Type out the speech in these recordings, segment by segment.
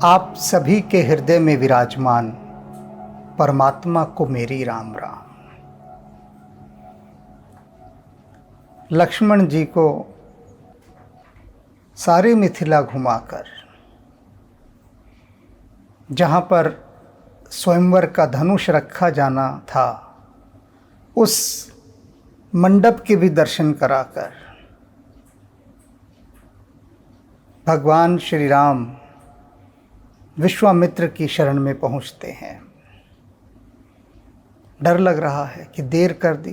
आप सभी के हृदय में विराजमान परमात्मा को मेरी राम राम। लक्ष्मण जी को सारी मिथिला घुमाकर जहाँ पर स्वयंवर का धनुष रखा जाना था, उस मंडप के भी दर्शन कराकर भगवान श्री राम विश्वामित्र की शरण में पहुंचते हैं। डर लग रहा है कि देर कर दी।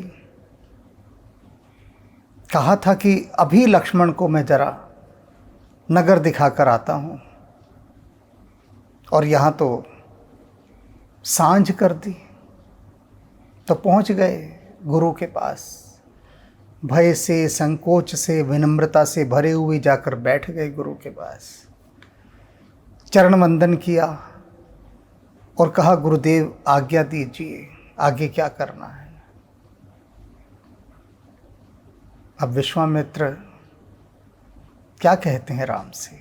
कहा था कि अभी लक्ष्मण को मैं जरा नगर दिखाकर आता हूं, और यहाँ तो सांझ कर दी। तो पहुंच गए गुरु के पास, भय से, संकोच से, विनम्रता से भरे हुए जाकर बैठ गए गुरु के पास, चरण वंदन किया और कहा, गुरुदेव आज्ञा दीजिए, आगे क्या करना है। अब विश्वामित्र क्या कहते हैं राम से,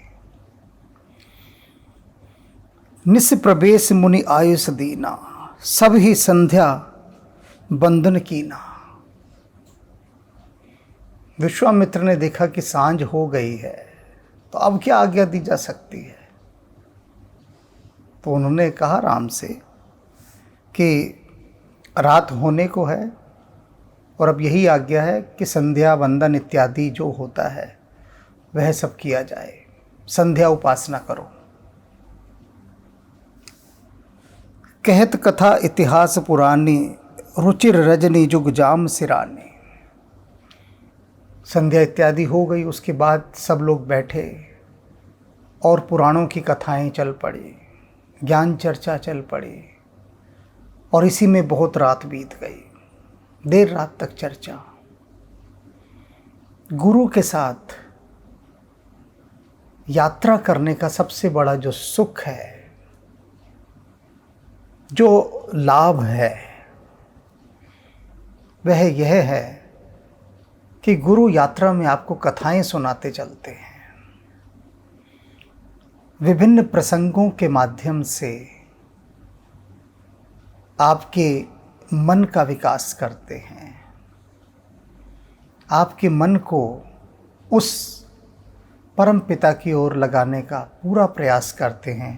निस प्रवेश मुनि आयुष दीना, सब ही संध्या बंधन कीना। विश्वामित्र ने देखा कि सांझ हो गई है, तो अब क्या आज्ञा दी जा सकती है। तो उन्होंने कहा राम से कि रात होने को है और अब यही आज्ञा है कि संध्या वंदन इत्यादि जो होता है वह सब किया जाए, संध्या उपासना करो। कहत कथा इतिहास पुरानी, रुचिर रजनी जुग जाम सिरानी। संध्या इत्यादि हो गई, उसके बाद सब लोग बैठे और पुराणों की कथाएं चल पड़ी, ज्ञान चर्चा चल पड़ी, और इसी में बहुत रात बीत गई, देर रात तक चर्चा। गुरु के साथ यात्रा करने का सबसे बड़ा जो सुख है, जो लाभ है, वह यह है कि गुरु यात्रा में आपको कथाएं सुनाते चलते हैं, विभिन्न प्रसंगों के माध्यम से आपके मन का विकास करते हैं, आपके मन को उस परम पिता की ओर लगाने का पूरा प्रयास करते हैं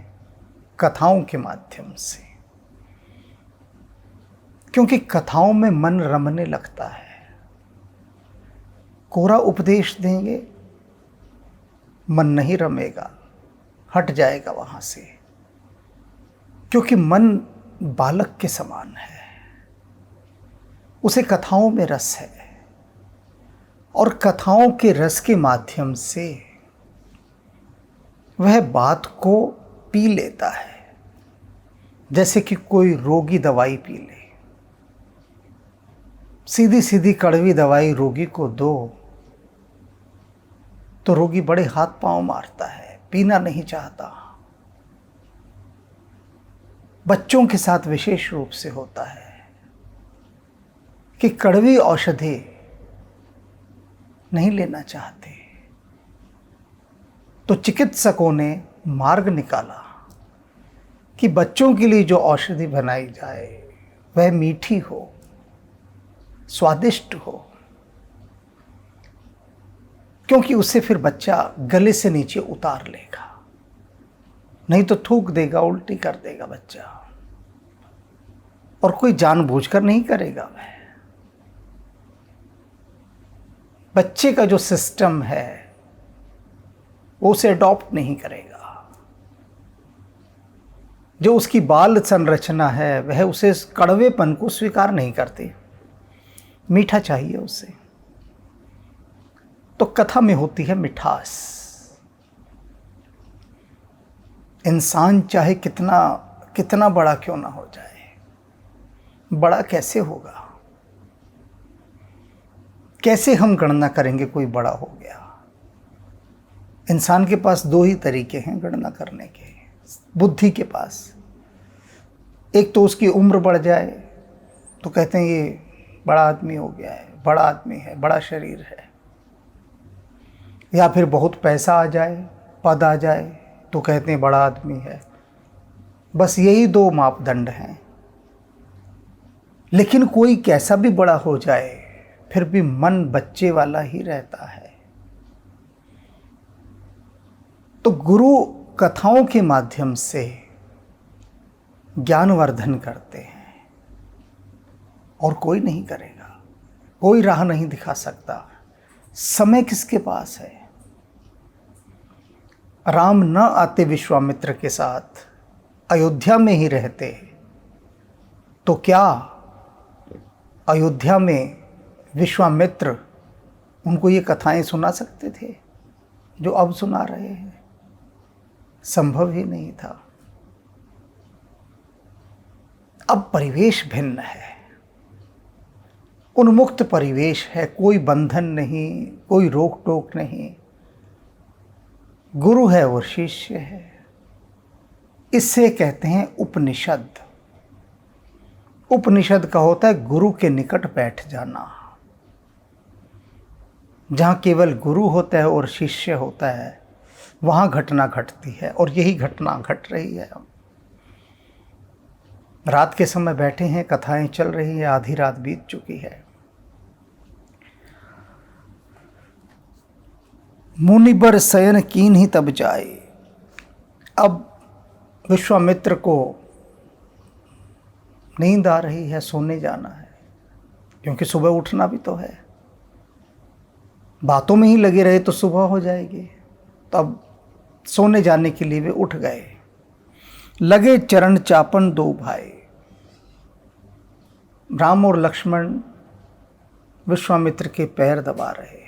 कथाओं के माध्यम से। क्योंकि कथाओं में मन रमने लगता है। कोरा उपदेश देंगे, मन नहीं रमेगा, हट जाएगा वहाँ से, क्योंकि मन बालक के समान है, उसे कथाओं में रस है, और कथाओं के रस के माध्यम से वह बात को पी लेता है। जैसे कि कोई रोगी दवाई पी ले, सीधी सीधी कड़वी दवाई रोगी को दो तो रोगी बड़े हाथ पांव मारता है, पीना नहीं चाहता। बच्चों के साथ विशेष रूप से होता है कि कड़वी औषधि नहीं लेना चाहते, तो चिकित्सकों ने मार्ग निकाला कि बच्चों के लिए जो औषधि बनाई जाए वह मीठी हो, स्वादिष्ट हो, क्योंकि उससे फिर बच्चा गले से नीचे उतार लेगा, नहीं तो थूक देगा, उल्टी कर देगा बच्चा, और कोई जानबूझकर नहीं करेगा। वह बच्चे का जो सिस्टम है वो उसे अडॉप्ट नहीं करेगा। जो उसकी बाल संरचना है वह उसे कड़वेपन को स्वीकार नहीं करती, मीठा चाहिए उसे। तो कथा में होती है मिठास। इंसान चाहे कितना कितना बड़ा क्यों ना हो जाए, बड़ा कैसे होगा, कैसे हम गणना करेंगे कोई बड़ा हो गया। इंसान के पास दो ही तरीके हैं गणना करने के, बुद्धि के पास। एक तो उसकी उम्र बढ़ जाए तो कहते हैं ये बड़ा आदमी हो गया है, बड़ा आदमी है, बड़ा शरीर है। या फिर बहुत पैसा आ जाए, पद आ जाए, तो कहते हैं बड़ा आदमी है। बस यही दो मापदंड हैं। लेकिन कोई कैसा भी बड़ा हो जाए फिर भी मन बच्चे वाला ही रहता है। तो गुरु कथाओं के माध्यम से ज्ञानवर्धन करते हैं और कोई नहीं करेगा, कोई राह नहीं दिखा सकता। समय किसके पास है? राम न आते विश्वामित्र के साथ, अयोध्या में ही रहते, तो क्या अयोध्या में विश्वामित्र उनको ये कथाएं सुना सकते थे जो अब सुना रहे हैं? संभव ही नहीं था। अब परिवेश भिन्न है, उन्मुक्त परिवेश है, कोई बंधन नहीं, कोई रोक टोक नहीं। गुरु है और शिष्य है। इससे कहते हैं उपनिषद। उपनिषद का होता है गुरु के निकट बैठ जाना। जहाँ केवल गुरु होता है और शिष्य होता है वहाँ घटना घटती है, और यही घटना घट रही है। रात के समय बैठे हैं, कथाएं चल रही है, आधी रात बीत चुकी है। मुनिबर शयन कीन ही तब जाए। अब विश्वामित्र को नींद आ रही है, सोने जाना है, क्योंकि सुबह उठना भी तो है। बातों में ही लगे रहे तो सुबह हो जाएगी। तब सोने जाने के लिए वे उठ गए। लगे चरण चापन दो भाई। राम और लक्ष्मण विश्वामित्र के पैर दबा रहे हैं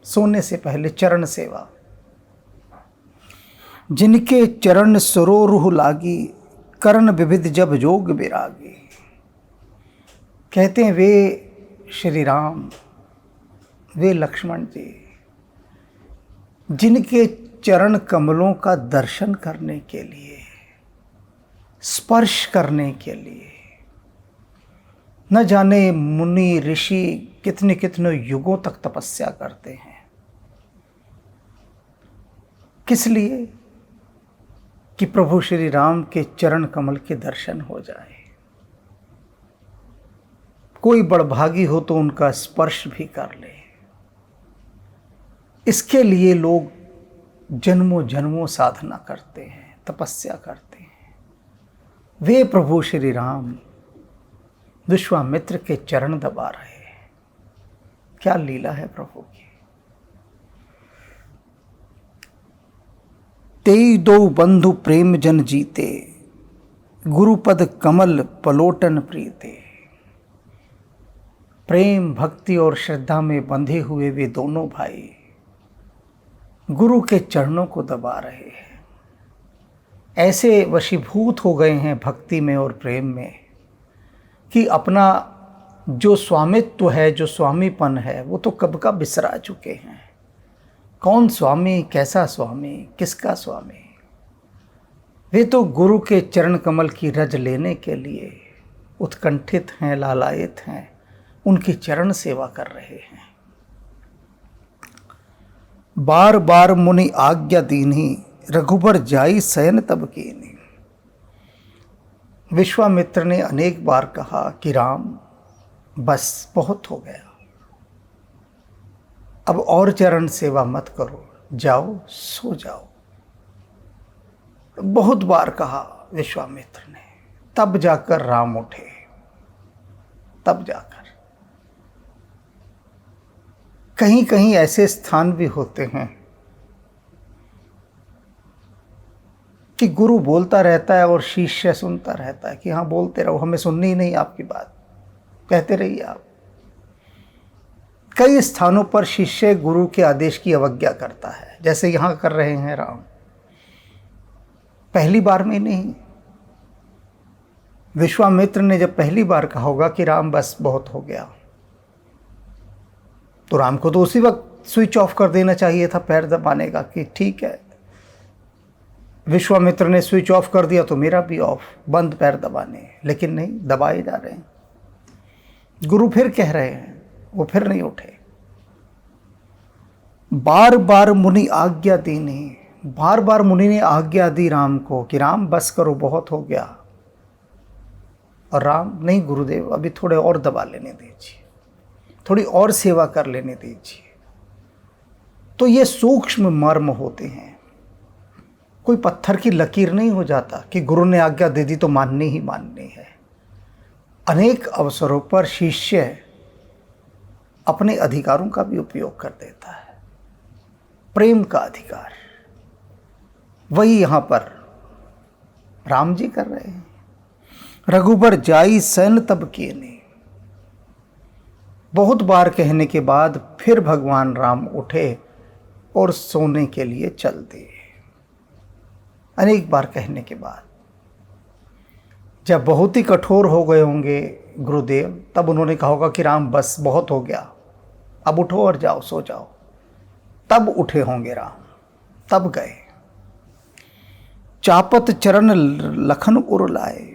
सोने से पहले, चरण सेवा। जिनके चरण सरोरुह लागी, करण विविध जब जोग विरागी। कहते हैं वे श्री राम, वे लक्ष्मण जी, जिनके चरण कमलों का दर्शन करने के लिए, स्पर्श करने के लिए न जाने मुनि ऋषि कितने कितने युगों तक तपस्या करते हैं। किस लिए? कि प्रभु श्री राम के चरण कमल के दर्शन हो जाए। कोई बड़भागी हो तो उनका स्पर्श भी कर ले। इसके लिए लोग जन्मों जन्मों साधना करते हैं, तपस्या करते हैं। वे प्रभु श्री राम विश्वामित्र के चरण दबा रहे हैं। क्या लीला है प्रभु की। तेई दो बंधु प्रेम जन जीते, गुरुपद कमल पलोटन प्रीते। प्रेम, भक्ति और श्रद्धा में बंधे हुए वे दोनों भाई गुरु के चरणों को दबा रहे हैं। ऐसे वशीभूत हो गए हैं भक्ति में और प्रेम में कि अपना जो स्वामित्व है, जो स्वामीपन है, वो तो कब का बिसरा चुके हैं। कौन स्वामी, कैसा स्वामी, किसका स्वामी? वे तो गुरु के चरण कमल की रज लेने के लिए उत्कंठित हैं, लालायित हैं, उनकी चरण सेवा कर रहे हैं। बार बार मुनि आज्ञा दीन्ही, रघुबर जाई शयन तब कीन्ही। विश्वामित्र ने अनेक बार कहा कि राम बस बहुत हो गया, अब और चरण सेवा मत करो, जाओ सो जाओ। बहुत बार कहा विश्वामित्र ने। तब जाकर राम उठे, तब जाकर। कहीं कहीं ऐसे स्थान भी होते हैं कि गुरु बोलता रहता है और शिष्य सुनता रहता है कि हाँ बोलते रहो, हमें सुननी ही नहीं आपकी बात, कहते रहिए आप। कई स्थानों पर शिष्य गुरु के आदेश की अवज्ञा करता है, जैसे यहाँ कर रहे हैं राम। पहली बार में नहीं, विश्वामित्र ने जब पहली बार कहा होगा कि राम बस बहुत हो गया, तो राम को तो उसी वक्त स्विच ऑफ कर देना चाहिए था पैर दबाने का कि ठीक है। विश्वामित्र ने स्विच ऑफ कर दिया तो मेरा भी ऑफ, बंद पैर दबाने। लेकिन नहीं, दबाए जा रहे हैं। गुरु फिर कह रहे हैं, वो फिर नहीं उठे। बार बार मुनि आज्ञा दीनी, बार बार मुनि ने आज्ञा दी राम को कि राम बस करो, बहुत हो गया। और राम, नहीं गुरुदेव, अभी थोड़े और दबा लेने दीजिए, थोड़ी और सेवा कर लेने दीजिए। तो ये सूक्ष्म मर्म होते हैं। कोई पत्थर की लकीर नहीं हो जाता कि गुरु ने आज्ञा दे दी तो माननी ही माननी है। अनेक अवसरों पर शिष्य अपने अधिकारों का भी उपयोग कर देता है, प्रेम का अधिकार। वही यहां पर राम जी कर रहे हैं। रघुबर जाई सैन तब किए ने। बहुत बार कहने के बाद फिर भगवान राम उठे और सोने के लिए चल दिए। अनेक बार कहने के बाद जब बहुत ही कठोर हो गए होंगे गुरुदेव, तब उन्होंने कहा होगा कि राम बस बहुत हो गया, अब उठो और जाओ, सो जाओ। तब उठे होंगे राम, तब गए। चापत चरण लखन उर लाए।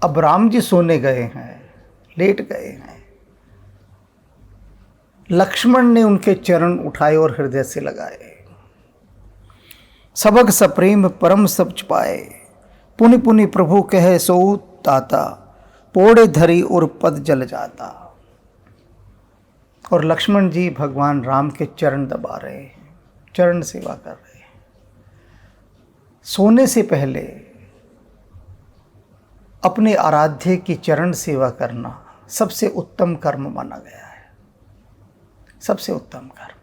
अब राम जी सोने गए हैं, लेट गए हैं। लक्ष्मण ने उनके चरण उठाए और हृदय से लगाए। सबक सप्रेम परम सब छुपाए। पुनि पुनि प्रभु कहे सो ताता। पोड़े धरी और पद जल जाता। और लक्ष्मण जी भगवान राम के चरण दबा रहे हैं, चरण सेवा कर रहे हैं। सोने से पहले अपने आराध्य की चरण सेवा करना सबसे उत्तम कर्म माना गया है, सबसे उत्तम कर्म।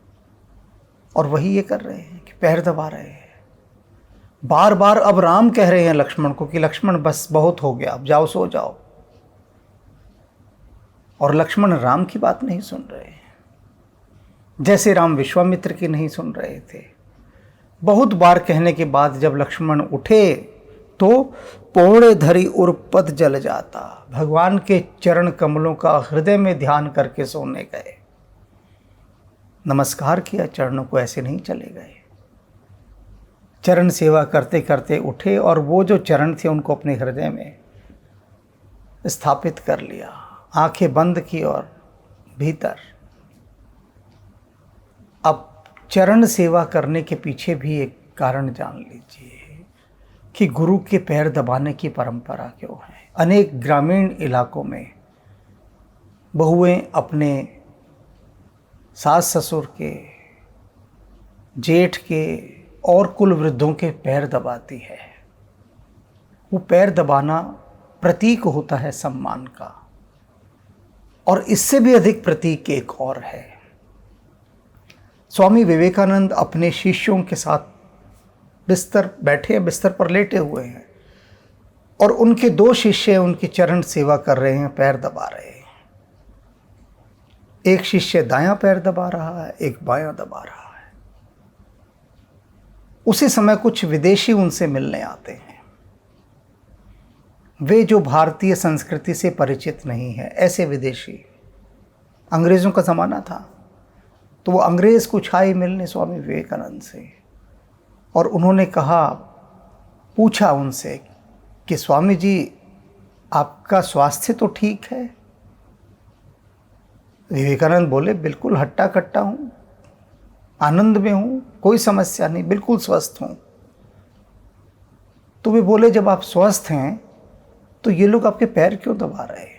और वही ये कर रहे हैं कि पैर दबा रहे हैं। बार बार अब राम कह रहे हैं लक्ष्मण को कि लक्ष्मण बस बहुत हो गया, अब जाओ, सो जाओ। और लक्ष्मण राम की बात नहीं सुन रहे हैं, जैसे राम विश्वामित्र की नहीं सुन रहे थे। बहुत बार कहने के बाद जब लक्ष्मण उठे तो पोड़े धरी और पद जल जाता। भगवान के चरण कमलों का हृदय में ध्यान करके सोने गए। नमस्कार किया चरणों को, ऐसे नहीं चले गए। चरण सेवा करते करते उठे और वो जो चरण थे उनको अपने हृदय में स्थापित कर लिया। आंखें बंद की और भीतर। अब चरण सेवा करने के पीछे भी एक कारण जान लीजिए कि गुरु के पैर दबाने की परंपरा क्यों है। अनेक ग्रामीण इलाकों में बहुएं अपने सास ससुर के, जेठ के और कुल वृद्धों के पैर दबाती है। वो पैर दबाना प्रतीक होता है सम्मान का। और इससे भी अधिक प्रतीक एक और है। स्वामी विवेकानंद अपने शिष्यों के साथ बिस्तर पर लेटे हुए हैं और उनके 2 शिष्य उनकी चरण सेवा कर रहे हैं, पैर दबा रहे हैं। एक शिष्य दायां पैर दबा रहा है, एक बायां दबा रहा है। उसी समय कुछ विदेशी उनसे मिलने आते हैं। वे जो भारतीय संस्कृति से परिचित नहीं है, ऐसे विदेशी। अंग्रेज़ों का ज़माना था तो वो अंग्रेज़ कुछ आए मिलने स्वामी विवेकानंद से और उन्होंने पूछा उनसे कि स्वामी जी आपका स्वास्थ्य तो ठीक है? विवेकानंद बोले, बिल्कुल हट्टा कट्टा हूँ, आनंद में हूँ, कोई समस्या नहीं, बिल्कुल स्वस्थ हूँ। तो वे बोले, जब आप स्वस्थ हैं तो ये लोग आपके पैर क्यों दबा रहे हैं?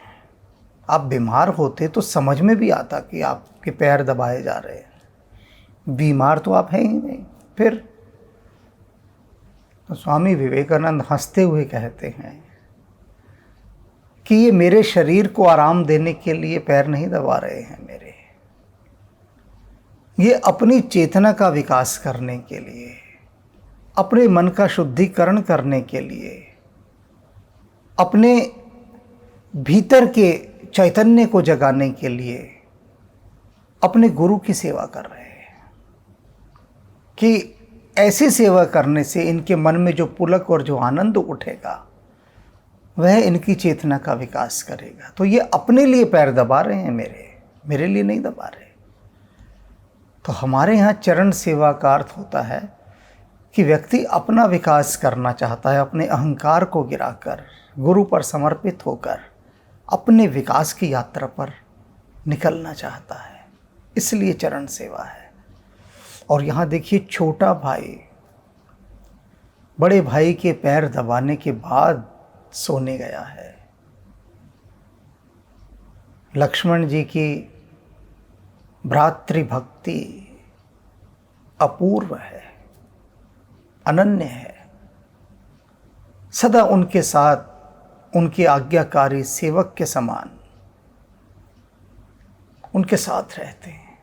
आप बीमार होते तो समझ में भी आता कि आपके पैर दबाए जा रहे हैं। बीमार तो आप हैं ही नहीं। फिर तो स्वामी विवेकानंद हंसते हुए कहते हैं कि ये मेरे शरीर को आराम देने के लिए पैर नहीं दबा रहे हैं मेरे, ये अपनी चेतना का विकास करने के लिए, अपने मन का शुद्धिकरण करने के लिए, अपने भीतर के चैतन्य को जगाने के लिए अपने गुरु की सेवा कर रहे हैं कि ऐसी सेवा करने से इनके मन में जो पुलक और जो आनंद उठेगा वह इनकी चेतना का विकास करेगा। तो ये अपने लिए पैर दबा रहे हैं, मेरे लिए नहीं दबा रहे। तो हमारे यहाँ चरण सेवा का अर्थ होता है कि व्यक्ति अपना विकास करना चाहता है, अपने अहंकार को गिराकर गुरु पर समर्पित होकर अपने विकास की यात्रा पर निकलना चाहता है, इसलिए चरण सेवा है। और यहाँ देखिए, छोटा भाई बड़े भाई के पैर दबाने के बाद सोने गया है। लक्ष्मण जी की भ्रातृभक्ति अपूर्व है, अनन्य है। सदा उनके साथ उनके आज्ञाकारी सेवक के समान उनके साथ रहते हैं।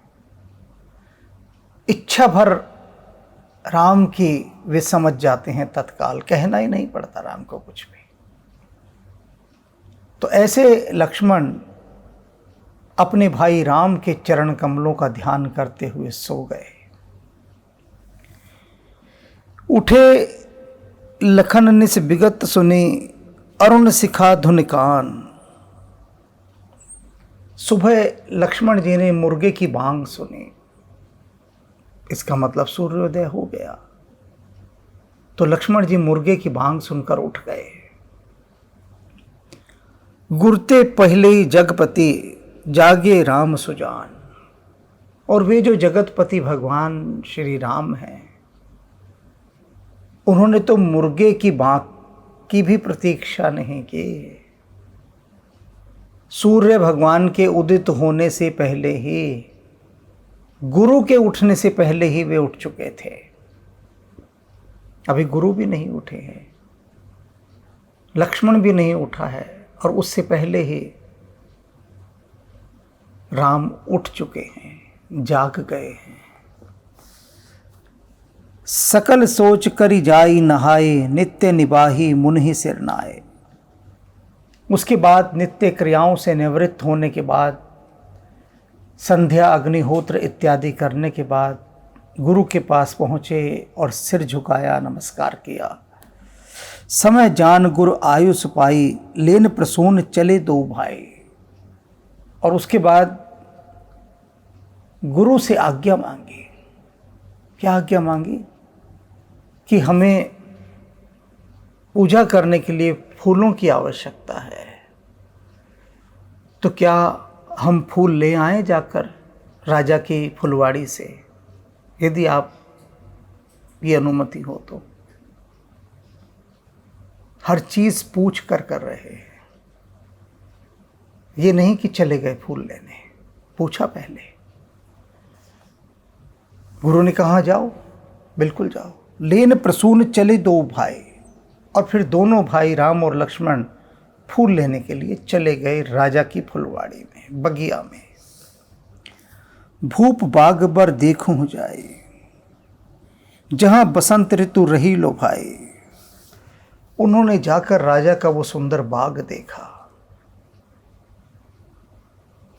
इच्छा भर राम की वे समझ जाते हैं तत्काल, कहना ही नहीं पड़ता राम को कुछ भी। तो ऐसे लक्ष्मण अपने भाई राम के चरण कमलों का ध्यान करते हुए सो गए। उठे लखन निस विगत सुनी, अरुण शिखा धुन कान। सुबह लक्ष्मण जी ने मुर्गे की बांग सुनी, इसका मतलब सूर्योदय हो गया। तो लक्ष्मण जी मुर्गे की बांग सुनकर उठ गए। गुरते पहले ही जगपति, जागे राम सुजान। और वे जो जगतपति भगवान श्री राम हैं, उन्होंने तो मुर्गे की बांग की भी प्रतीक्षा नहीं की। सूर्य भगवान के उदित होने से पहले ही, गुरु के उठने से पहले ही वे उठ चुके थे। अभी गुरु भी नहीं उठे हैं, लक्ष्मण भी नहीं उठा है, और उससे पहले ही राम उठ चुके हैं, जाग गए हैं। सकल सोच करी जाई नहाए, नित्य निबाही मुनि सिर नाए। उसके बाद नित्य क्रियाओं से निवृत्त होने के बाद, संध्या अग्निहोत्र इत्यादि करने के बाद गुरु के पास पहुँचे और सिर झुकाया, नमस्कार किया। समय जान गुरु आयुष पाई, लेन प्रसून चले दो भाई। और उसके बाद गुरु से आज्ञा मांगी। क्या आज्ञा मांगी? कि हमें पूजा करने के लिए फूलों की आवश्यकता है, तो क्या हम फूल ले आएं जाकर राजा की फुलवाड़ी से, यदि आप ये अनुमति हो तो। हर चीज़ पूछ कर रहे हैं, ये नहीं कि चले गए फूल लेने, पूछा पहले। गुरु ने कहा जाओ, बिल्कुल जाओ। लेन प्रसून चले दो भाई। और फिर दोनों भाई राम और लक्ष्मण फूल लेने के लिए चले गए राजा की फुलवाड़ी में, बगिया में। भूप बाग बर देखूं जाए, जहां बसंत ऋतु रही लो भाई। उन्होंने जाकर राजा का वो सुंदर बाग देखा।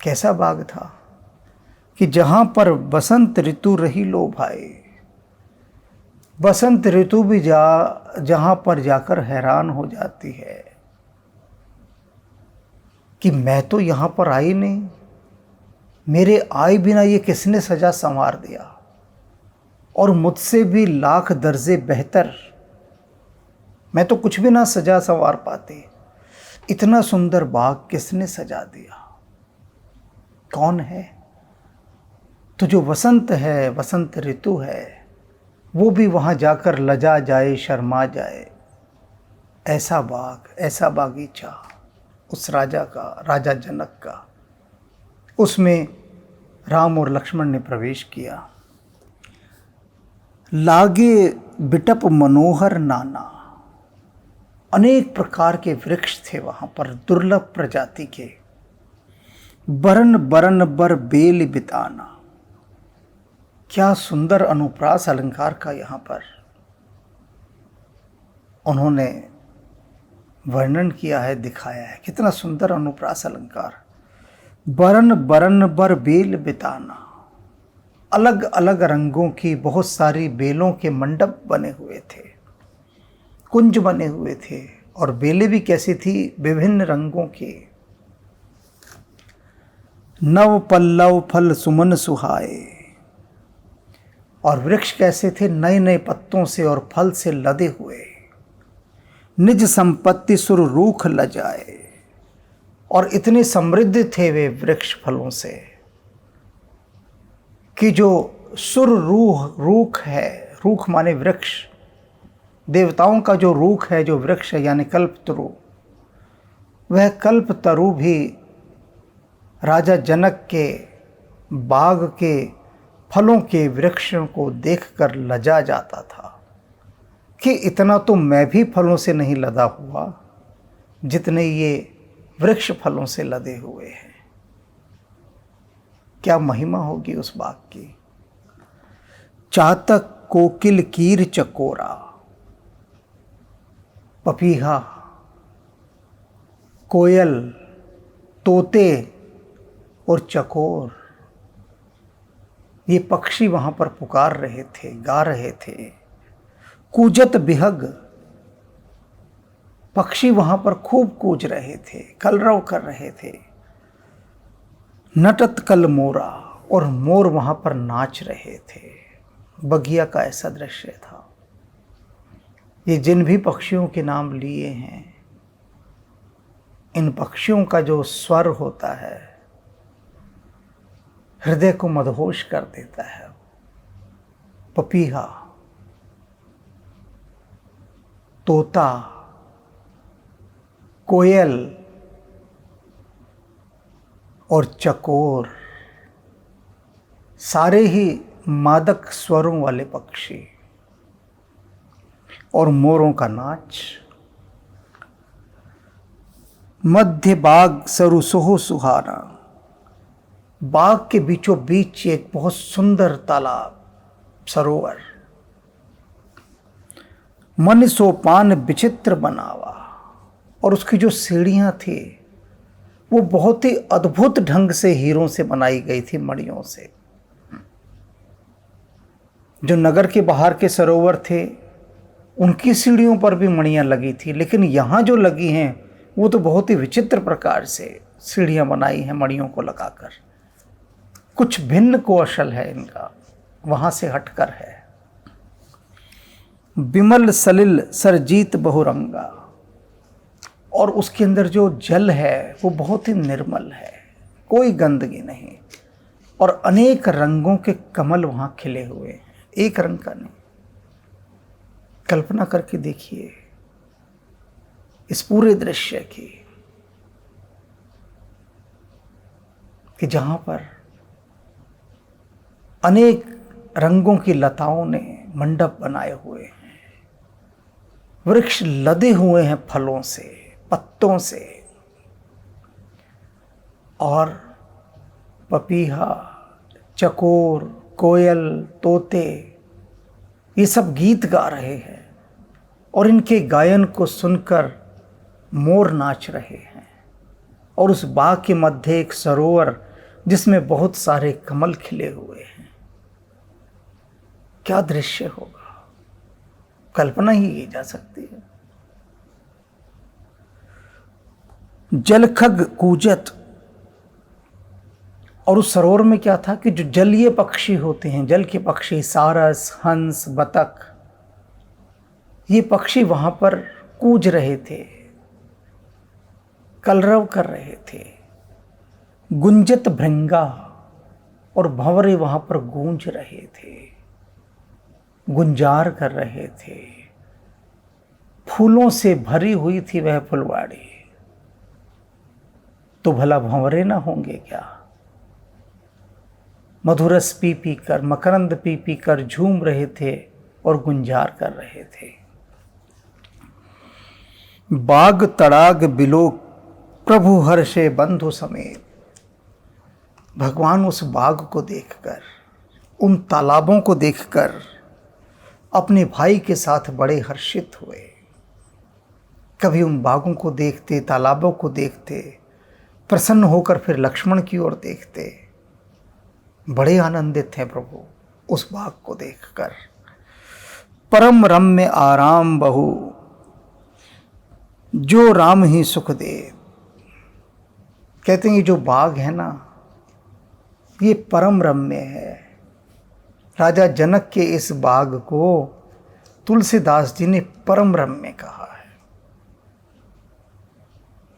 कैसा बाग था? कि जहां पर बसंत ऋतु रही लो भाई। बसंत ऋतु भी जहां पर जाकर हैरान हो जाती है कि मैं तो यहां पर आई नहीं, मेरे आए बिना ये किसने सजा संवार दिया, और मुझसे भी लाख दर्जे बेहतर, मैं तो कुछ भी ना सजा संवार पाती, इतना सुंदर बाग किसने सजा दिया? कौन है? तो जो वसंत है, वसंत ऋतु है, वो भी वहाँ जाकर लजा जाए, शर्मा जाए। ऐसा बाग, ऐसा बागीचा उस राजा का, राजा जनक का। उसमें राम और लक्ष्मण ने प्रवेश किया। लागे बिटप मनोहर नाना। अनेक प्रकार के वृक्ष थे वहाँ पर, दुर्लभ प्रजाति के। बरन बरन बर बेल बिताना। क्या सुंदर अनुप्रास अलंकार का यहाँ पर उन्होंने वर्णन किया है, दिखाया है। कितना सुंदर अनुप्रास अलंकार। बरन बरन बर बेल बिताना। अलग अलग रंगों की बहुत सारी बेलों के मंडप बने हुए थे, कुंज बने हुए थे। और बेलें भी कैसी थी? विभिन्न रंगों की। नव पल्लव फल सुमन सुहाए। और वृक्ष कैसे थे? नए नए पत्तों से और फल से लदे हुए। निज संपत्ति सुर रूख लजाए। और इतने समृद्ध थे वे वृक्ष फलों से कि जो सुर रूख है, रूख माने वृक्ष, देवताओं का जो रूख है, जो वृक्ष है यानी कल्पतरु, वह कल्पतरु भी राजा जनक के बाग के फलों के वृक्षों को देखकर लजा जाता था कि इतना तो मैं भी फलों से नहीं लदा हुआ जितने ये वृक्ष फलों से लदे हुए हैं। क्या महिमा होगी उस बाग की। चातक कोकिल कीर चकोरा, पपीहा, कोयल, तोते और चकोर, ये पक्षी वहां पर पुकार रहे थे, गा रहे थे। कूजत बिहग, पक्षी वहां पर खूब कूज रहे थे, कलरव कर रहे थे। नटत कल मोरा, और मोर वहां पर नाच रहे थे। बगिया का ऐसा दृश्य था। ये जिन भी पक्षियों के नाम लिए हैं, इन पक्षियों का जो स्वर होता है हृदय को मदहोश कर देता है। पपीहा, तोता, कोयल और चकोर, सारे ही मादक स्वरों वाले पक्षी, और मोरों का नाच। मध्य बाग सरु सोहो सुहाना, बाग के बीचों बीच एक बहुत सुंदर तालाब, सरोवर। मन सोपान विचित्र बनावा, और उसकी जो सीढ़ियां थी वो बहुत ही अद्भुत ढंग से हीरों से बनाई गई थी, मणियों से। जो नगर के बाहर के सरोवर थे उनकी सीढ़ियों पर भी मणियां लगी थी, लेकिन यहां जो लगी हैं वो तो बहुत ही विचित्र प्रकार से सीढ़ियां बनाई हैं मणियों को लगाकर। कुछ भिन्न कौशल है इनका, वहां से हटकर है। बिमल सलिल सरजीत बहुरंगा, और उसके अंदर जो जल है वो बहुत ही निर्मल है, कोई गंदगी नहीं, और अनेक रंगों के कमल वहां खिले हुए हैं, एक रंग का नहीं। कल्पना करके देखिए इस पूरे दृश्य की, कि जहां पर अनेक रंगों की लताओं ने मंडप बनाए हुए हैं, वृक्ष लदे हुए हैं फलों से, पत्तों से, और पपीहा, चकोर, कोयल, तोते ये सब गीत गा रहे हैं, और इनके गायन को सुनकर मोर नाच रहे हैं। और उस बाग के मध्य एक सरोवर जिसमें बहुत सारे कमल खिले हुए हैं। क्या दृश्य होगा, कल्पना ही की जा सकती है। जलखग कूजत, और उस सरोवर में क्या था कि जो जलीय पक्षी होते हैं, जल के पक्षी, सारस, हंस, बतख, ये पक्षी वहां पर कूज रहे थे, कलरव कर रहे थे। गुंजत भृंगा, और भंवरे वहां पर गूंज रहे थे, गुंजार कर रहे थे। फूलों से भरी हुई थी वह फुलवाड़ी, तो भला भंवरे ना होंगे क्या। मधुरस पी पी कर, मकरंद पी पी कर झूम रहे थे और गुंजार कर रहे थे। बाग तड़ाग बिलो प्रभु हर्षे बंधु समेत, भगवान उस बाग को देखकर, उन तालाबों को देखकर अपने भाई के साथ बड़े हर्षित हुए। कभी उन बागों को देखते, तालाबों को देखते, प्रसन्न होकर फिर लक्ष्मण की ओर देखते। बड़े आनंदित हैं प्रभु उस बाग को देखकर। परम रम्य आराम बहु, जो राम ही सुख दे। कहते हैं ये जो बाग है ना, ये परम रम्य है। राजा जनक के इस बाग को तुलसीदास जी ने परम रम्य कहा है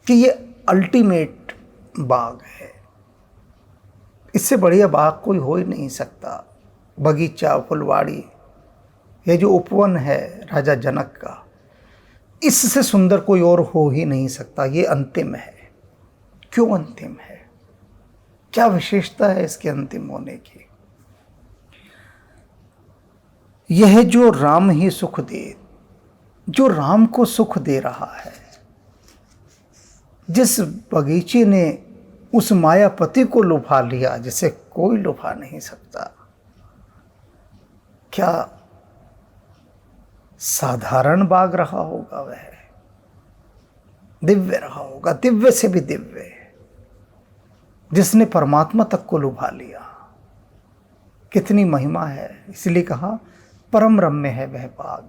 कि ये अल्टीमेट बाग है। इससे बढ़िया बाग कोई हो ही नहीं सकता। बगीचा, फुलवाड़ी, ये जो उपवन है राजा जनक का, इससे सुंदर कोई और हो ही नहीं सकता। ये अंतिम है। क्यों अंतिम है? क्या विशेषता है इसके अंतिम होने की? यह जो राम ही सुख दे, जो राम को सुख दे रहा है, जिस बगीचे ने उस मायापति को लुभा लिया जिसे कोई लुभा नहीं सकता, क्या साधारण बाग रहा होगा? वह दिव्य रहा होगा, दिव्य से भी दिव्य, जिसने परमात्मा तक को लुभा लिया। कितनी महिमा है! इसलिए कहा परम रम्य है वह बाग।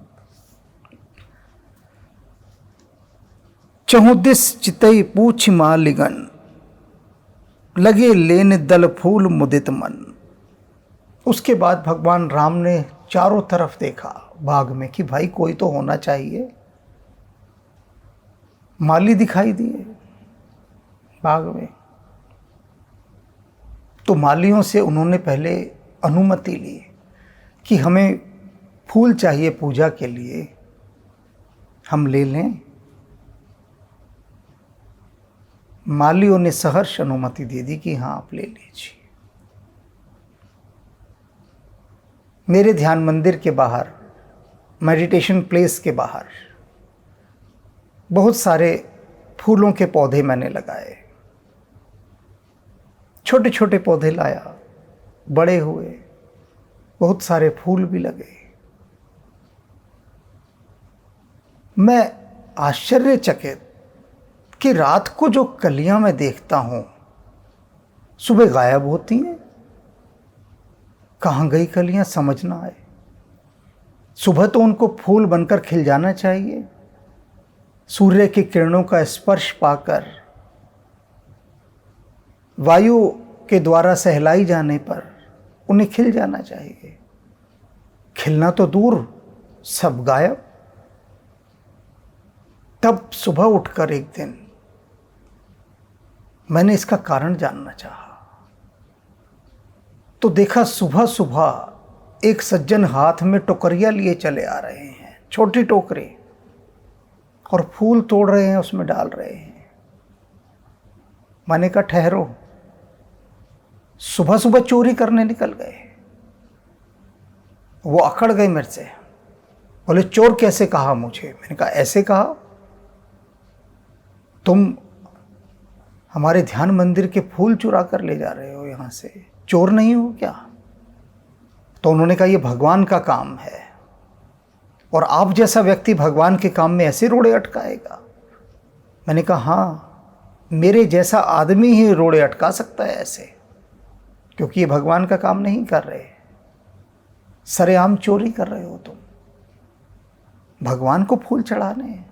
चहुदिस चितई पूछ मालिगन, लगे लेन दल फूल मुदित मन। उसके बाद भगवान राम ने चारों तरफ देखा बाग में कि भाई कोई तो होना चाहिए। माली दिखाई दिए बाग में। तो मालियों से उन्होंने पहले अनुमति ली कि हमें फूल चाहिए पूजा के लिए, हम ले लें। मालियों ने सहर्ष अनुमति दे दी कि हाँ आप ले लीजिए। मेरे ध्यान मंदिर के बाहर, मेडिटेशन प्लेस के बाहर बहुत सारे फूलों के पौधे मैंने लगाए। छोटे छोटे पौधे लाया, बड़े हुए, बहुत सारे फूल भी लगे। मैं आश्चर्यचकित कि रात को जो कलियां मैं देखता हूं सुबह गायब होती हैं। कहाँ गई कलियां समझ ना आए। सुबह तो उनको फूल बनकर खिल जाना चाहिए, सूर्य की किरणों का स्पर्श पाकर, वायु के द्वारा सहलाई जाने पर उन्हें खिल जाना चाहिए। खिलना तो दूर, सब गायब। तब सुबह उठकर एक दिन मैंने इसका कारण जानना चाहा, तो देखा सुबह सुबह एक सज्जन हाथ में टोकरियां लिए चले आ रहे हैं, छोटी टोकरी, और फूल तोड़ रहे हैं, उसमें डाल रहे हैं। मैंने कहा ठहरो, सुबह सुबह चोरी करने निकल गए। वो अकड़ गए मेरे से, बोले चोर कैसे कहा मुझे? मैंने कहा ऐसे कहा, तुम हमारे ध्यान मंदिर के फूल चुरा कर ले जा रहे हो यहाँ से, चोर नहीं हो क्या? तो उन्होंने कहा ये भगवान का काम है, और आप जैसा व्यक्ति भगवान के काम में ऐसे रोड़े अटकाएगा? मैंने कहा हाँ, मेरे जैसा आदमी ही रोड़े अटका सकता है ऐसे, क्योंकि ये भगवान का काम नहीं कर रहे, सरेआम चोरी कर रहे हो तुम। भगवान को फूल चढ़ाने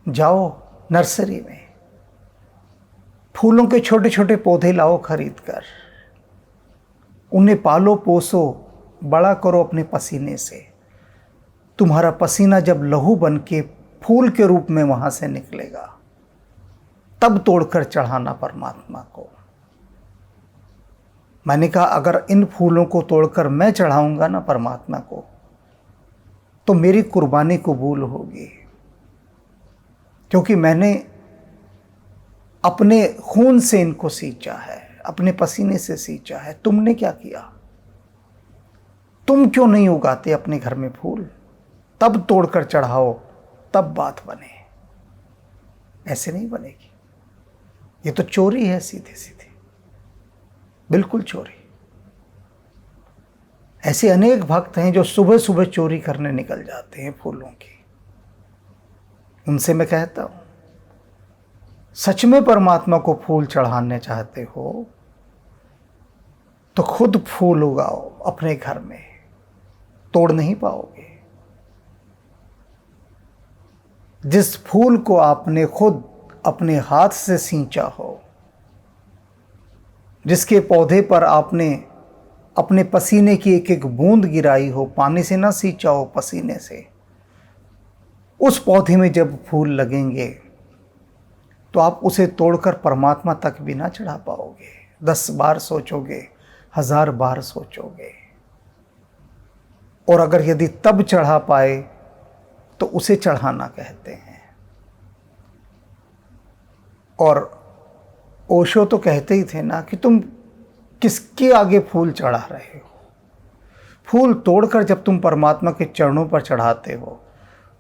जाओ, नर्सरी में फूलों के छोटे छोटे पौधे लाओ खरीद कर, उन्हें पालो पोसो, बड़ा करो अपने पसीने से। तुम्हारा पसीना जब लहू बन के फूल के रूप में वहां से निकलेगा, तब तोड़कर चढ़ाना परमात्मा को। मैंने कहा अगर इन फूलों को तोड़कर मैं चढ़ाऊंगा ना परमात्मा को, तो मेरी कुर्बानी कबूल होगी, क्योंकि मैंने अपने खून से इनको सींचा है, अपने पसीने से सींचा है। तुमने क्या किया? तुम क्यों नहीं उगाते अपने घर में फूल? तब तोड़कर चढ़ाओ, तब बात बने। ऐसे नहीं बनेगी। ये तो चोरी है, सीधे सीधे, बिल्कुल चोरी। ऐसे अनेक भक्त हैं जो सुबह सुबह चोरी करने निकल जाते हैं फूलों की। उनसे मैं कहता हूं, सच में परमात्मा को फूल चढ़ाने चाहते हो तो खुद फूल उगाओ अपने घर में, तोड़ नहीं पाओगे। जिस फूल को आपने खुद अपने हाथ से सींचा हो, जिसके पौधे पर आपने अपने पसीने की एक एक बूंद गिराई हो, पानी से ना सींचा हो, पसीने से, उस पौधे में जब फूल लगेंगे तो आप उसे तोड़कर परमात्मा तक भी ना चढ़ा पाओगे। 10 बार सोचोगे, 1000 बार सोचोगे। और अगर यदि तब चढ़ा पाए तो उसे चढ़ाना कहते हैं। और ओशो तो कहते ही थे ना कि तुम किसके आगे फूल चढ़ा रहे हो। फूल तोड़कर जब तुम परमात्मा के चरणों पर चढ़ाते हो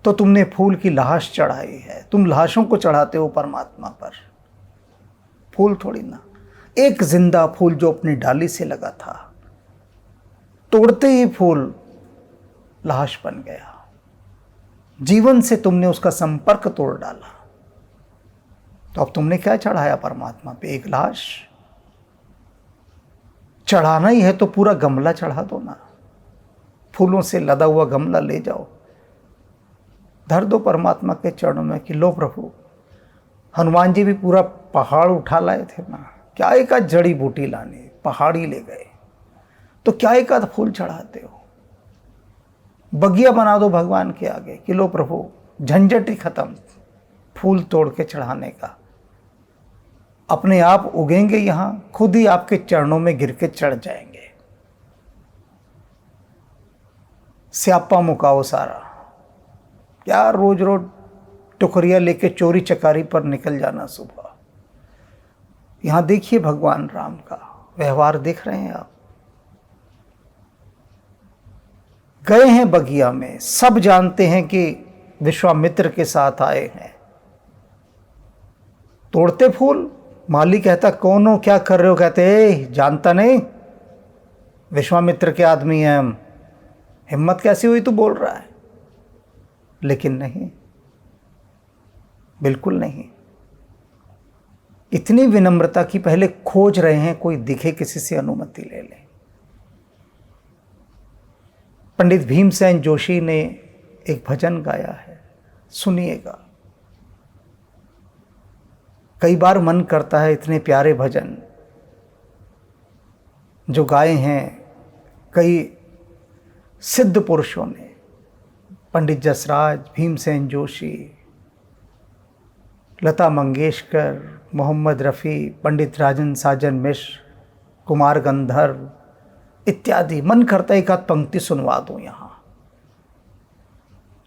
तो तुमने फूल की लाश चढ़ाई है, तुम लाशों को चढ़ाते हो परमात्मा पर, फूल थोड़ी ना। एक जिंदा फूल जो अपनी डाली से लगा था, तोड़ते ही फूल लाश बन गया। जीवन से तुमने उसका संपर्क तोड़ डाला, तो अब तुमने क्या चढ़ाया परमात्मा पे? एक लाश। चढ़ाना ही है तो पूरा गमला चढ़ा दो ना, फूलों से लदा हुआ गमला ले जाओ, धर दो परमात्मा के चरणों में कि लो प्रभु। हनुमान जी भी पूरा पहाड़ उठा लाए थे ना, क्या एक आध जड़ी बूटी लाने, पहाड़ी ले गए, तो क्या एक आध फूल चढ़ाते हो? बगिया बना दो भगवान के आगे कि लो प्रभु, झंझट ही खत्म फूल तोड़ के चढ़ाने का। अपने आप उगेंगे यहां, खुद ही आपके चरणों में गिर के चढ़ जाएंगे। स्यापा मुकाओ सारा, क्या रोज रोज टुकरिया लेके चोरी चकारी पर निकल जाना सुबह। यहां देखिए भगवान राम का व्यवहार देख रहे हैं आप। गए हैं बगिया में, सब जानते हैं कि विश्वामित्र के साथ आए हैं, तोड़ते फूल। माली कहता कौन हो, क्या कर रहे हो? कहते जानता नहीं, विश्वामित्र के आदमी हैं हम। हिम्मत कैसी हुई तू बोल रहा है? लेकिन नहीं, बिल्कुल नहीं। इतनी विनम्रता की पहले खोज रहे हैं कोई दिखे, किसी से अनुमति ले लें। पंडित भीमसेन जोशी ने एक भजन गाया है, सुनिएगा। कई बार मन करता है इतने प्यारे भजन जो गाए हैं कई सिद्ध पुरुषों ने, पंडित जसराज, भीमसेन जोशी, लता मंगेशकर, मोहम्मद रफ़ी, पंडित राजन साजन मिश्र, कुमार गंधर्व इत्यादि। मन करता है एक आध पंक्ति सुनवा दूं यहाँ,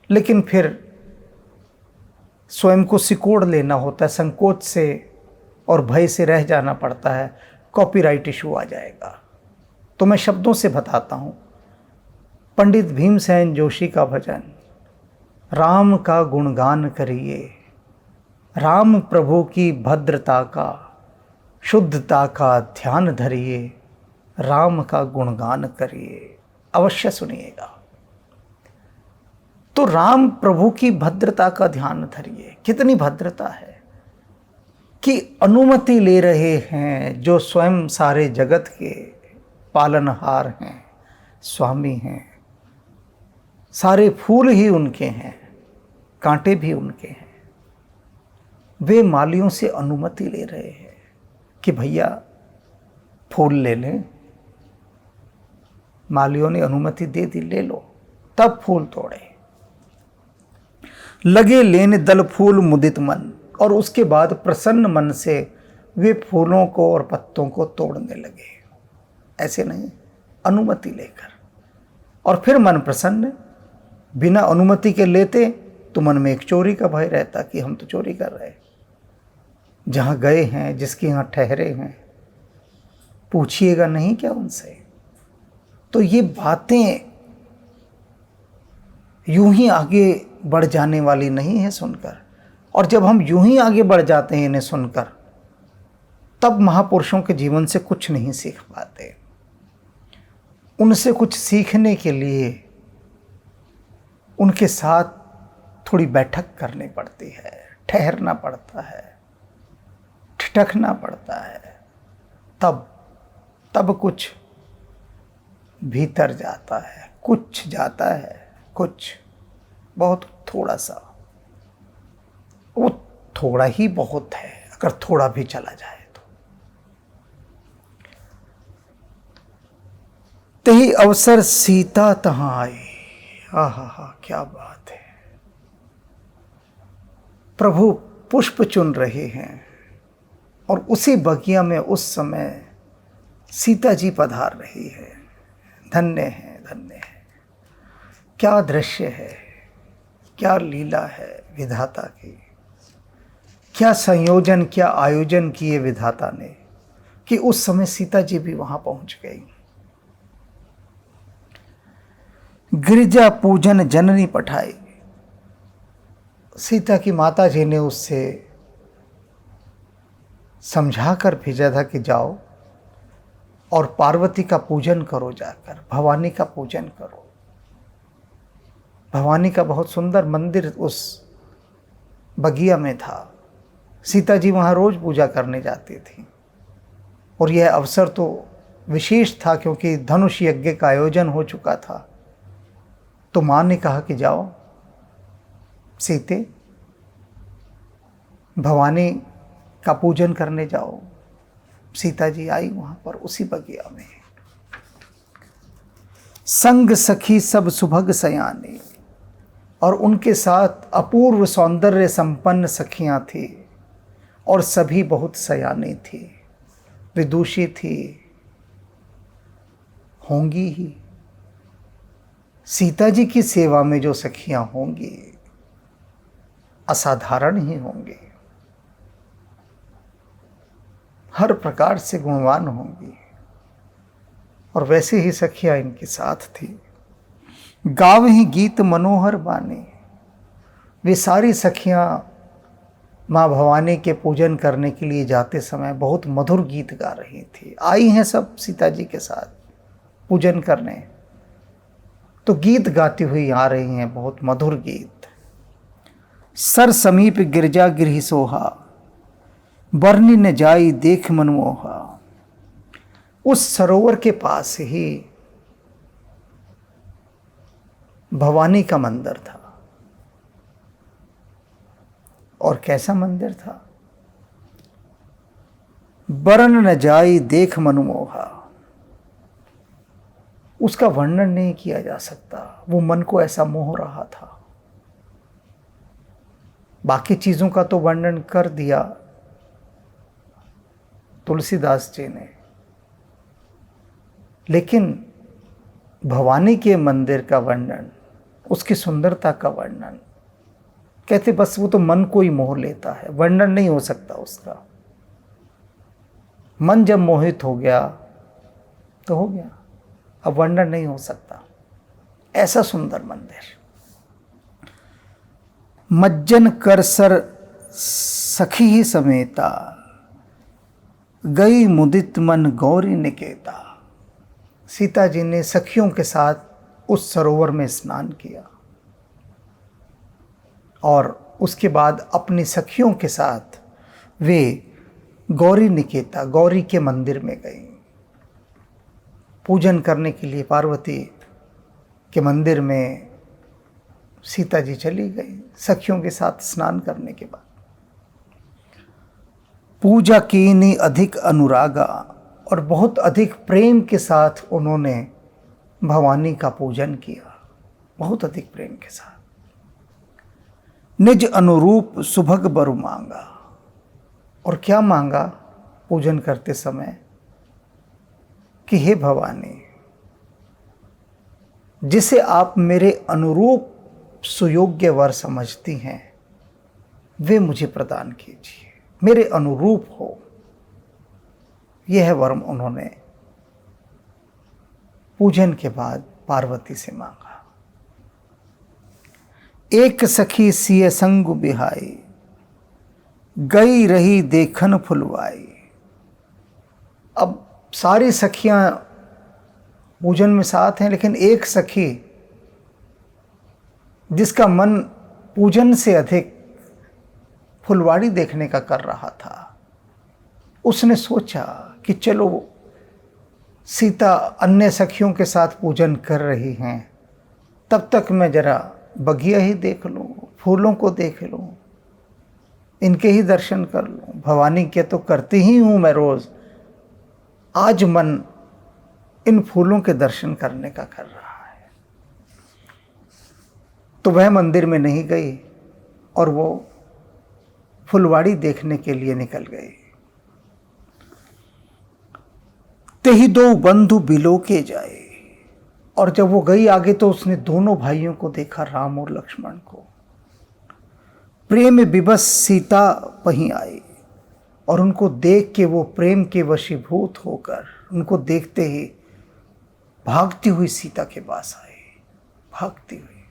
लेकिन फिर स्वयं को सिकोड़ लेना होता है, संकोच से और भय से रह जाना पड़ता है, कॉपीराइट इशू आ जाएगा। तो मैं शब्दों से बताता हूँ। पंडित भीमसेन जोशी का भजन, राम का गुणगान करिए, राम प्रभु की भद्रता का, शुद्धता का ध्यान धरिए, राम का गुणगान करिए। अवश्य सुनिएगा। तो राम प्रभु की भद्रता का ध्यान धरिए। कितनी भद्रता है कि अनुमति ले रहे हैं जो स्वयं सारे जगत के पालनहार हैं, स्वामी हैं, सारे फूल ही उनके हैं, कांटे भी उनके हैं। वे मालियों से अनुमति ले रहे हैं कि भैया फूल ले लें। मालियों ने अनुमति दे दी, ले लो, तब फूल तोड़े। लगे लेने दल फूल मुदित मन, और उसके बाद प्रसन्न मन से वे फूलों को और पत्तों को तोड़ने लगे। ऐसे नहीं, अनुमति लेकर। और फिर मन प्रसन्न। बिना अनुमति के लेते तो मन में एक चोरी का भय रहता कि हम तो चोरी कर रहे। जहाँ गए हैं, जिसके यहाँ ठहरे हैं, पूछिएगा नहीं क्या उनसे? तो ये बातें यूं ही आगे बढ़ जाने वाली नहीं है सुनकर। और जब हम यूं ही आगे बढ़ जाते हैं इन्हें सुनकर, तब महापुरुषों के जीवन से कुछ नहीं सीख पाते। उनसे कुछ सीखने के लिए उनके साथ थोड़ी बैठक करनी पड़ती है, ठहरना पड़ता है, ठिठकना पड़ता है, तब कुछ भीतर जाता है, कुछ जाता है, कुछ बहुत थोड़ा सा। वो थोड़ा ही बहुत है, अगर थोड़ा भी चला जाए तो। तही अवसर सीता तहां आई। हा, क्या बात है। प्रभु पुष्प चुन रहे हैं और उसी बगिया में उस समय सीता जी पधार रही है। धन्य है, धन्य है। क्या दृश्य है, क्या लीला है विधाता की, क्या संयोजन, क्या आयोजन किए विधाता ने कि उस समय सीता जी भी वहां पहुंच गई। गिरिजा पूजन जननी पठाई, सीता की माता जी ने उससे समझा कर भेजा था कि जाओ और पार्वती का पूजन करो, जाकर भवानी का पूजन करो। भवानी का बहुत सुंदर मंदिर उस बगिया में था। सीता जी वहाँ रोज पूजा करने जाती थी और यह अवसर तो विशेष था क्योंकि धनुष यज्ञ का आयोजन हो चुका था। तो माँ ने कहा कि जाओ सीते, भवानी का पूजन करने जाओ। सीता जी आई वहाँ पर उसी बगिया में। संग सखी सब सुभग सयाने, और उनके साथ अपूर्व सौंदर्य संपन्न सखियां थी और सभी बहुत सयानी थी, विदुषी थी, होंगी ही। सीता जी की सेवा में जो सखियां होंगी असाधारण ही होंगी, हर प्रकार से गुणवान होंगी। और वैसे ही सखियां इनके साथ थी। गाव ही गीत मनोहर बानी, वे सारी सखियां माँ भवानी के पूजन करने के लिए जाते समय बहुत मधुर गीत गा रही थी। आई हैं सब सीता जी के साथ पूजन करने, तो गीत गाती हुई आ रही हैं, बहुत मधुर गीत। सर समीप गिरजा गिरहि सोहा, बरनी न जाई देख मनमोहा। उस सरोवर के पास ही भवानी का मंदिर था। और कैसा मंदिर था? बरन न जाई देख मनमोहा, उसका वर्णन नहीं किया जा सकता। वो मन को ऐसा मोह रहा था। बाकी चीजों का तो वर्णन कर दिया तुलसीदास जी ने, लेकिन भवानी के मंदिर का वर्णन, उसकी सुंदरता का वर्णन, कहते बस वो तो मन को ही मोह लेता है, वर्णन नहीं हो सकता उसका। मन जब मोहित हो गया तो हो गया, अब वर्णन नहीं हो सकता। ऐसा सुंदर मंदिर। मज्जन कर सर सखी ही समेता, गई मुदित मन गौरी निकेता। सीता जी ने सखियों के साथ उस सरोवर में स्नान किया और उसके बाद अपनी सखियों के साथ वे गौरी निकेता, गौरी के मंदिर में गई पूजन करने के लिए। पार्वती के मंदिर में सीता जी चली गई सखियों के साथ स्नान करने के बाद। पूजा कीनी अधिक अनुरागा, और बहुत अधिक प्रेम के साथ उन्होंने भवानी का पूजन किया, बहुत अधिक प्रेम के साथ। निज अनुरूप सुभग बरु मांगा, और क्या मांगा पूजन करते समय कि हे भवानी, जिसे आप मेरे अनुरूप सुयोग्य वर समझती हैं वे मुझे प्रदान कीजिए, मेरे अनुरूप हो। यह वर उन्होंने पूजन के बाद पार्वती से मांगा। एक सखी सिय संग बिहाई, गई रही देखन फुलवाई। अब सारी सखियां पूजन में साथ हैं, लेकिन एक सखी जिसका मन पूजन से अधिक फुलवाड़ी देखने का कर रहा था, उसने सोचा कि चलो सीता अन्य सखियों के साथ पूजन कर रही हैं, तब तक मैं जरा बगिया ही देख लूं, फूलों को देख लूं, इनके ही दर्शन कर लूं। भवानी के तो करती ही हूं मैं रोज, आज मन इन फूलों के दर्शन करने का कर रहा है। तो वह मंदिर में नहीं गई और वो फुलवाड़ी देखने के लिए निकल गई। तेहि दो बंधु बिलो के जाए, और जब वो गई आगे तो उसने दोनों भाइयों को देखा, राम और लक्ष्मण को। प्रेम विवश सीता वहीं आई और उनको देख के वो प्रेम के वशीभूत होकर उनको देखते ही भागती हुई सीता के पास आई, भागती हुई।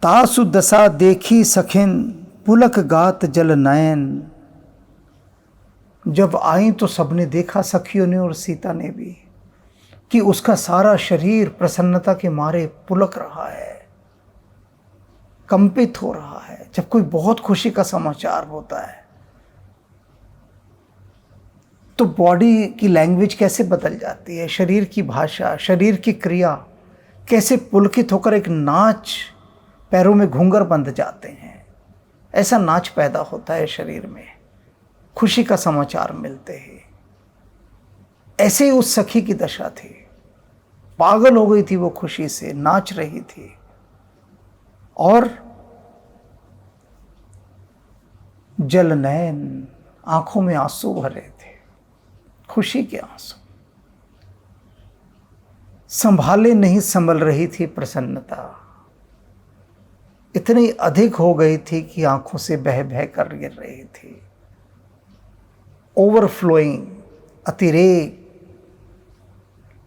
तासु दशा देखी सखिन पुलक गात जल नयन। जब आई तो सबने देखा, सखियों ने और सीता ने भी, कि उसका सारा शरीर प्रसन्नता के मारे पुलक रहा है, कंपित हो रहा है। जब कोई बहुत खुशी का समाचार होता है तो बॉडी की लैंग्वेज कैसे बदल जाती है, शरीर की भाषा, शरीर की क्रिया कैसे पुलकित होकर एक नाच, पैरों में घूंघर बंध जाते हैं, ऐसा नाच पैदा होता है शरीर में खुशी का समाचार मिलते ही। ऐसे ही उस सखी की दशा थी, पागल हो गई थी वो, खुशी से नाच रही थी और जल नयन, आंखों में आंसू भरे थे, खुशी के आंसू। संभाले नहीं संभल रही थी प्रसन्नता, इतनी अधिक हो गई थी कि आंखों से बह बह कर गिर रही थी। ओवरफ्लोइंग, अतिरेक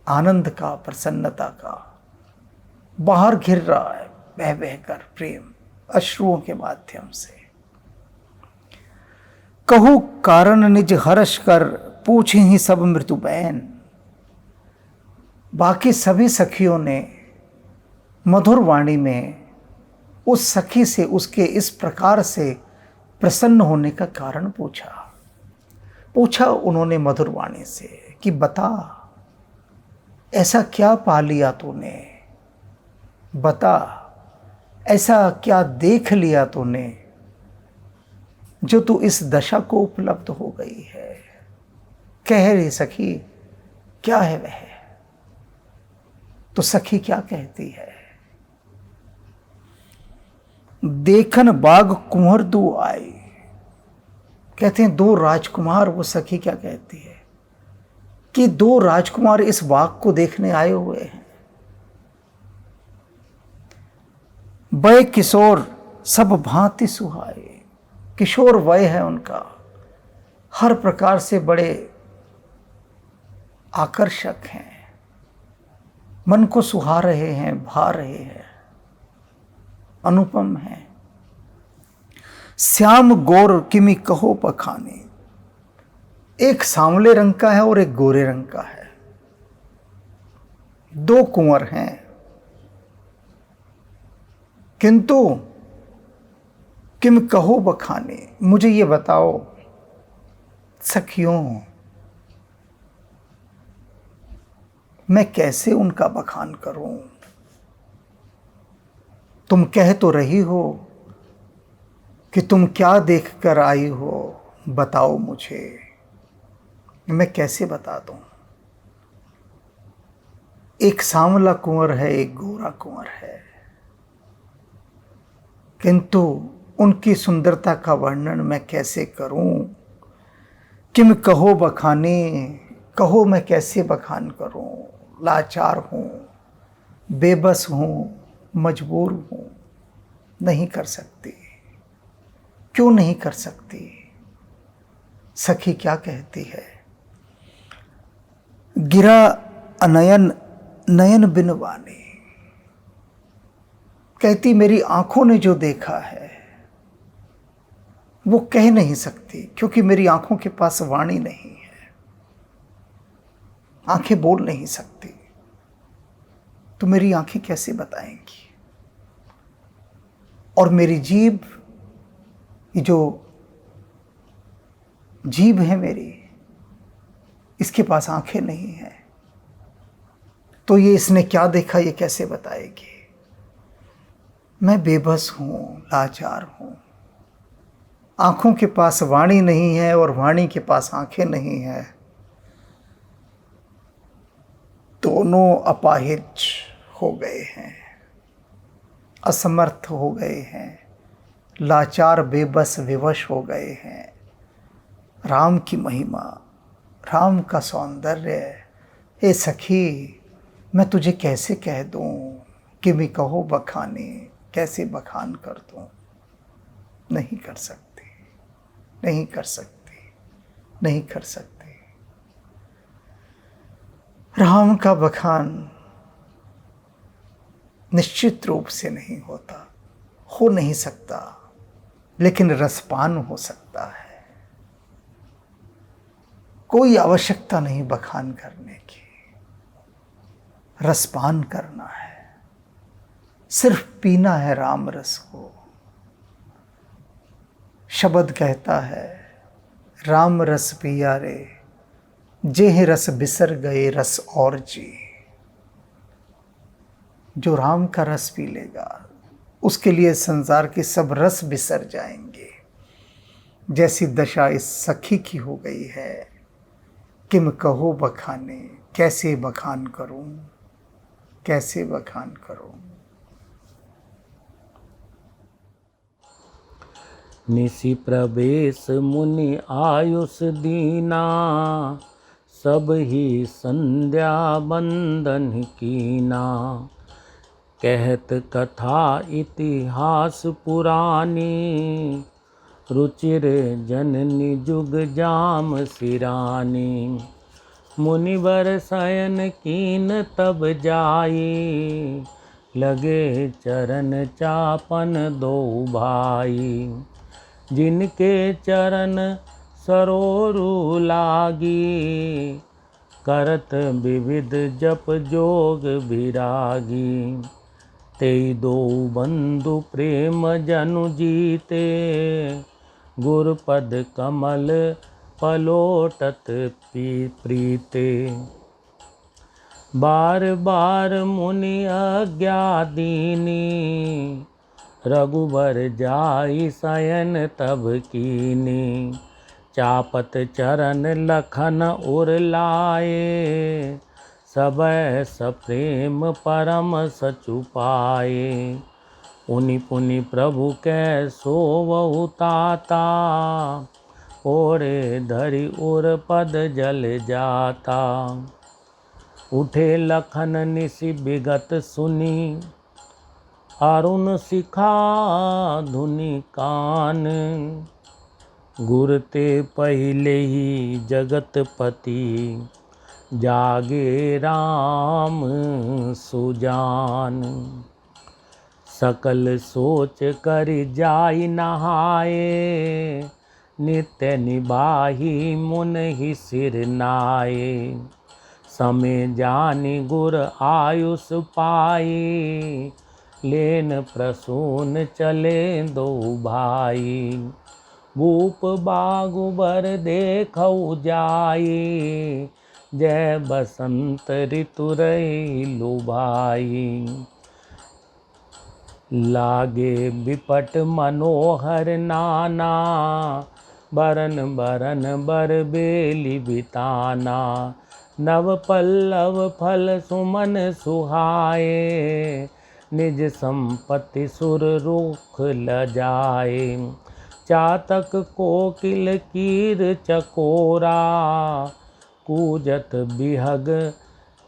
आनंद का, प्रसन्नता का बाहर गिर रहा है बह बह कर, प्रेम अश्रुओं के माध्यम से। कहू कारण निज हर्ष कर पूछे ही सब मृत्यु बैन। बाकी सभी सखियों ने मधुर वाणी में उस सखी से उसके इस प्रकार से प्रसन्न होने का कारण पूछा उन्होंने मधुर वाणी से कि बता, ऐसा क्या पा लिया तूने, बता ऐसा क्या देख लिया तूने जो तू इस दशा को उपलब्ध हो गई है। कह रही सखी क्या है वह, तो सखी क्या कहती है। देखन बाग कुंवर दो आई, कहते हैं दो राजकुमार, वो सखी क्या कहती है कि दो राजकुमार इस बाग को देखने आए हुए हैं। वय किशोर सब भांति सुहाए, किशोर वय है उनका, हर प्रकार से बड़े आकर्षक हैं, मन को सुहा रहे हैं, भा रहे हैं, अनुपम है। श्याम गोर किमि कहो पखाने, एक सांवले रंग का है और एक गोरे रंग का है, दो कुंवर हैं, किंतु किम कहो बखाने, मुझे ये बताओ सखियों, मैं कैसे उनका बखान करूं। तुम कह तो रही हो कि तुम क्या देख कर आई हो, बताओ मुझे, मैं कैसे बता दूं। एक सांवला कुंवर है, एक गोरा कुंवर है, किंतु उनकी सुंदरता का वर्णन मैं कैसे करूं। किम कहो बखाने, कहो मैं कैसे बखान करूं। लाचार हूं, बेबस हूं, मजबूर हूं, नहीं कर सकती। क्यों नहीं कर सकती। सखी क्या कहती है, गिरा अनयन नयन बिन वाणी, कहती मेरी आंखों ने जो देखा है वो कह नहीं सकती, क्योंकि मेरी आंखों के पास वाणी नहीं है, आंखें बोल नहीं सकती, तो मेरी आंखें कैसे बताएंगी। और मेरी जीभ, ये जो जीभ है मेरी, इसके पास आंखें नहीं हैं, तो ये इसने क्या देखा ये कैसे बताएगी। मैं बेबस हूं, लाचार हूं, आंखों के पास वाणी नहीं है और वाणी के पास आंखें नहीं है, दोनों अपाहिज हो गए हैं, असमर्थ हो गए हैं, लाचार बेबस विवश हो गए हैं। राम की महिमा, राम का सौंदर्य, ए सखी, मैं तुझे कैसे कह दूं कि मैं कहो बखाने, कैसे बखान कर दूं। नहीं कर सकती, नहीं कर सकती, नहीं कर सकती। राम का बखान निश्चित रूप से नहीं होता, हो नहीं सकता, लेकिन रसपान हो सकता है। कोई आवश्यकता नहीं बखान करने की, रसपान करना है, सिर्फ पीना है राम रस को। शब्द कहता है, राम रस पिया रे, जेह रस बिसर गए रस और जी। जो राम का रस पी लेगा उसके लिए संसार के सब रस बिसर जाएंगे। जैसी दशा इस सखी की हो गई है, किम कहो बखाने, कैसे बखान करूं, कैसे बखान करूं। निशि प्रवेश मुनि आयुष दीना, सब ही संध्या बंदन कीना। कहत कथा इतिहास पुरानी, रुचिर जननी जुग जाम सिरानी। मुनिवर शयन कीन तब जाई, लगे चरण चापन दो भाई। जिनके चरण सरोरु लागी, करत विविध जप जोग विरागी। तेई दो बंधु प्रेम जनु जीते, गुरपद कमल पलोटत प्रीते। बार बार मुनि आज्ञा दीनी, रघुबर जाई शयन तब कीनी। चापत चरण लखन उर लाए, सबय सप्रेम परम सचु पाए। उनि पुनि प्रभु कै सोवहु ताता, ओरे धरि उर पद जल जाता। उठे लखन निशि विगत सुनी, अरुण शिखा धुनि कान। गुर ते पहिले ही जगतपति, जागे राम सुजान। सकल सोच कर जाई नहाए, नित्य निबाही मुन ही सिर नाये। समय जानि गुर आयुष पाई, लेन प्रसून चले दो भाई। भूप बागुबर देखऊ जाई, जय बसंत ऋतु रही लुभाई। लागे विपट मनोहर नाना, बरन बरन बर बेली बिताना। नव पल्लव फल सुमन सुहाए, निज संपत्ति सुर रुख लजाए। चातक कोकिल कीर चकोरा, कूजत बिहग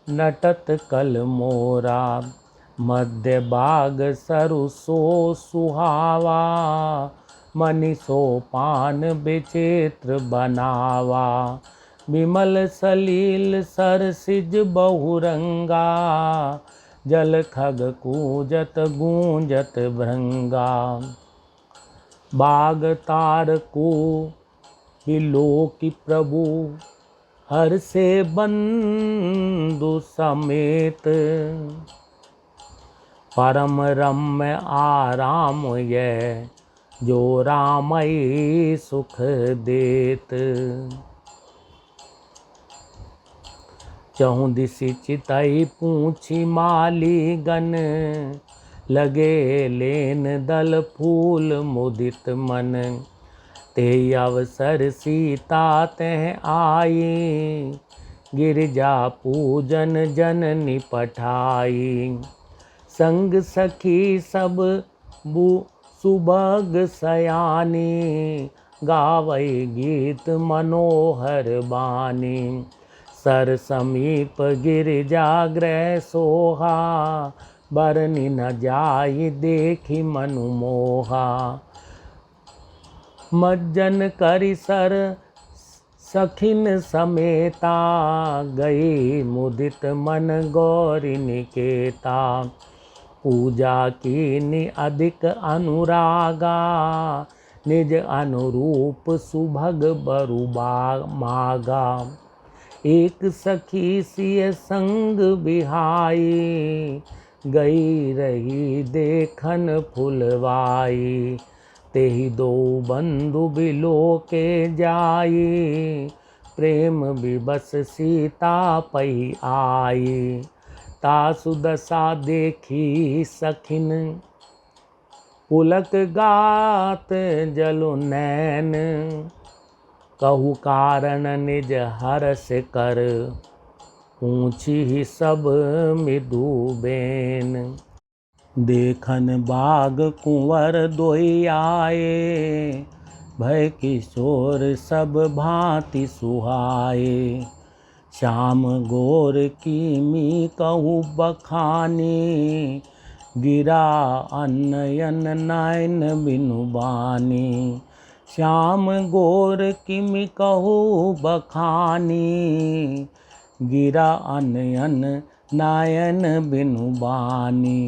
नटत कल मोरा। मध्य बाग सरु सो सुहावा, मनि सोपान विचित्र बनावा। विमल सलील सरसिज बहुरंगा, जल खग कूजत गूंजत भृंगा। बाग तारकू बिलोकी प्रभु, हर से बंधु समेत। परम रम्य आराम यह, जो रामई सुख देत। चहुँ दिशि चितई पूछी मालीगन, लगे लेन दल फूल मुदित मन। ते अवसर सीता तह आई, गिरजा पूजन जननी पठाई। संग सखी सब सुभग सयानी, गावई गीत मनोहर बानी। सर समीप गिरिजाग्रह सोहा, बरनी न जाई देखी मनु मोहा। मज्जन करि सर सखिन समेता, गई मुदित मन गौरी निकेता। पूजा कीनी अधिक अनुरागा, निज अनुरूप सुभग बरु मागा। एक सखी सिय संग बिहाई, गई रही देखन फुलवाई। तेहि दो बंधु बिलो के जाई, प्रेम विबस सीता पई आई। तासु दशा देखी सखिन, पुलक गात जलु नैन। कहु कारण निज हरष कर, पूछी सब मिदु बेन। देखन बाग कुंवर दोई आए, भय किशोर सब भांति सुहाए। श्याम गोर कीमी कहु बखानी, गिरा अन्नयन नयन बिनु बानी। श्याम गोर किमि कहु बखानी, गिरा अन्नयन नयन बिनु बानी।